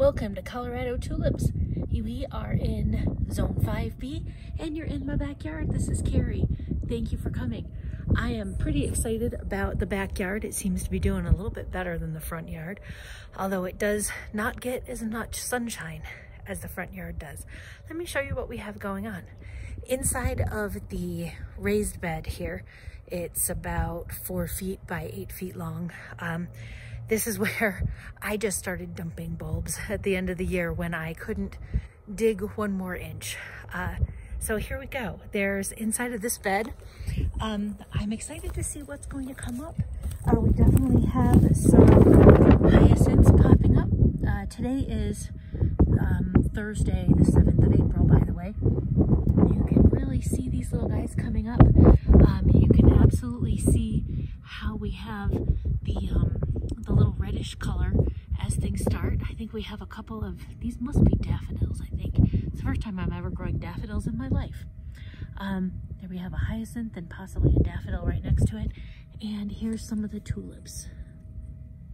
Welcome to Colorado Tulips. We are in Zone 5B and you're in my backyard. This is Carrie. Thank you for coming. I am pretty excited about the backyard. It seems to be doing a little bit better than the front yard, although it does not get as much sunshine as the front yard does. Let me show you what we have going on. Inside of the raised bed here, it's about 4 feet by 8 feet long. This is where I just started dumping bulbs at the end of the year when I couldn't dig 1 more inch. So here we go. There's inside of this bed. I'm excited to see what's going to come up. We definitely have some hyacinths popping up. Today is Thursday, the 7th of April, by the way. You can really see these little guys coming up. You can absolutely see how we have the little reddish color as things start. I think we have a couple of, these must be daffodils, I think. It's the first time I'm ever growing daffodils in my life. There we have a hyacinth and possibly a daffodil right next to it. And here's some of the tulips.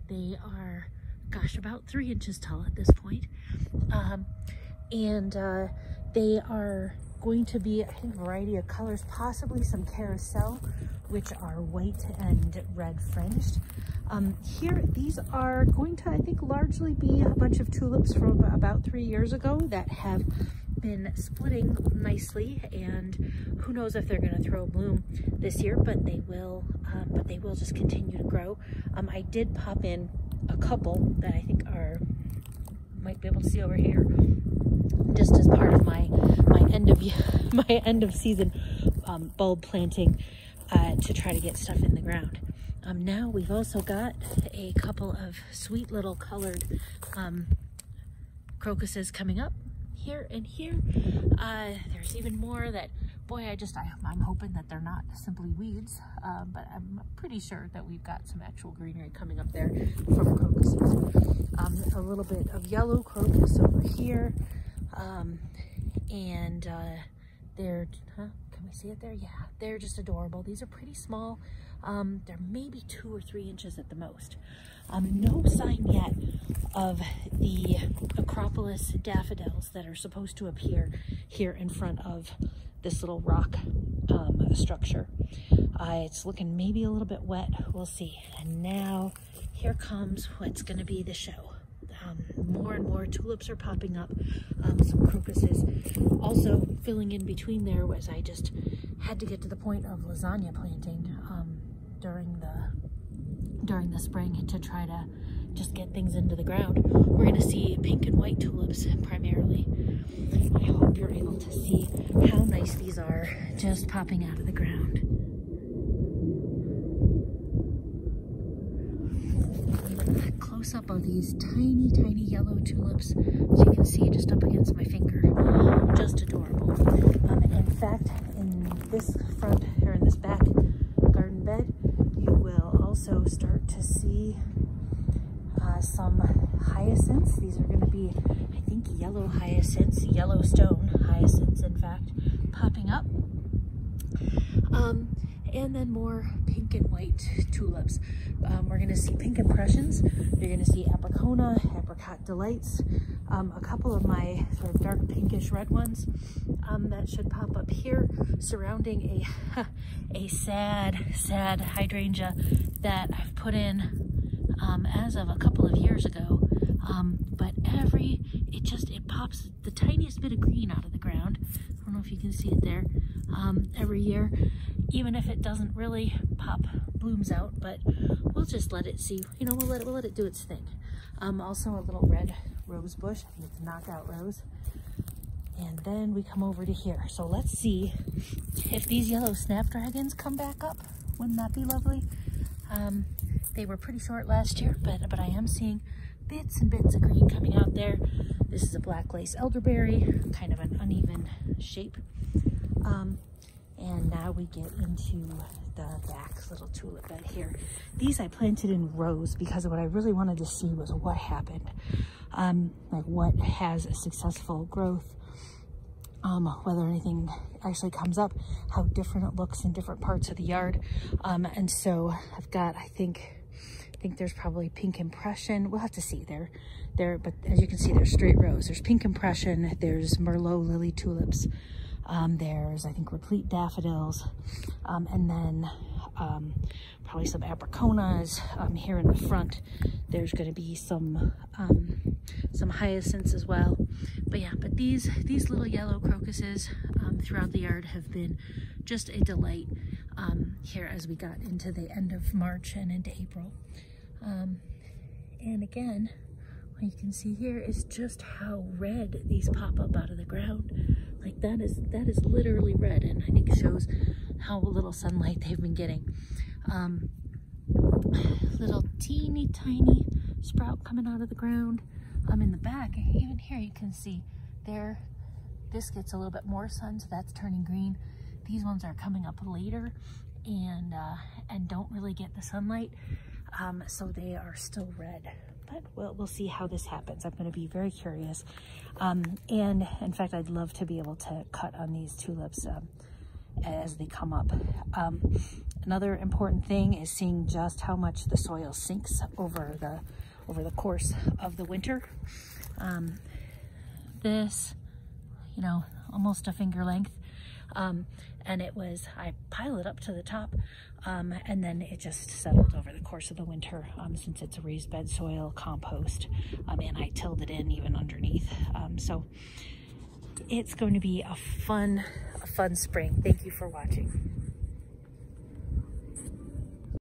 They are, gosh, about 3 inches tall at this point. They are going to be, I think, a variety of colors, possibly some carousel, which are white and red fringed. Here, these are going to, I think, largely be a bunch of tulips from about 3 years ago that have been splitting nicely, and who knows if they're going to throw a bloom this year, but they will just continue to grow. I did pop in a couple that I think are, might be able to see over here, just as part of my end of season bulb planting to try to get stuff in the ground. Now we've also got a couple of sweet little colored crocuses coming up here and here. There's even more that, boy, I'm hoping that they're not simply weeds, but I'm pretty sure that we've got some actual greenery coming up there from crocuses. A little bit of yellow crocus over here, they're, can we see it there? Yeah, they're just adorable. These are pretty small. They're maybe 2 or 3 inches at the most. No sign yet of the Acropolis daffodils that are supposed to appear here in front of this little rock structure. It's looking maybe a little bit wet. We'll see. And now here comes what's going to be the show. More and more tulips are popping up, some crocuses. Also filling in between there was I just had to get to the point of lasagna planting during the spring to try to just get things into the ground. We're going to see pink and white tulips primarily. I hope you're able to see how nice these are just popping out of the ground. Close up of these tiny yellow tulips, as you can see just up against my finger. Just adorable. In fact, in this front or in this back garden bed, you will also start to see some hyacinths. These are going to be, I think, yellow hyacinths, Yellowstone hyacinths, in fact, popping up. And then more pink and white tulips. We're going to see pink impressions. You're going to see apricot delights, a couple of my sort of dark pinkish red ones that should pop up here, surrounding a sad hydrangea that I've put in as of a couple of years ago. But it pops the tiniest bit of green out of the ground. I don't know if you can see it there. Every year, even if it doesn't really pop blooms out, but we'll just let it see, you know, we'll let it do its thing. Also a little red rose bush, I think it's a knockout rose. And then we come over to here. So let's see if these yellow snapdragons come back up. Wouldn't that be lovely? They were pretty short last year, but I am seeing bits and bits of green coming out there. This is a black lace elderberry, kind of an uneven shape. And now we get into the back little tulip bed here. These I planted in rows because what I really wanted to see was what happened. Like what has a successful growth, whether anything actually comes up, how different it looks in different parts of the yard. And so I've got, I think, I think there's probably pink impression. We'll have to see but as you can see, there's straight rows. There's pink impression, there's Merlot lily tulips, there's, I think, replete daffodils, and then probably some abriconas. Here in the front, there's going to be some hyacinths as well. But yeah, but these little yellow crocuses throughout the yard have been just a delight here as we got into the end of March and into April. And again, what you can see here is just how red these pop up out of the ground. Like that is literally red, and I think shows how little sunlight they've been getting. Little teeny tiny sprout coming out of the ground. In the back, even here you can see there, this gets a little bit more sun, so that's turning green. These ones are coming up later and don't really get the sunlight, so they are still red. But we'll see how this happens. I'm going to be very curious. And in fact, I'd love to be able to cut on these tulips as they come up. Another important thing is seeing just how much the soil sinks over the course of the winter. This, you know, almost a finger length. And I pile it up to the top, and then it just settled over the course of the winter, since it's a raised bed soil, compost, and I tilled it in even underneath. So it's going to be a fun spring. Thank you for watching.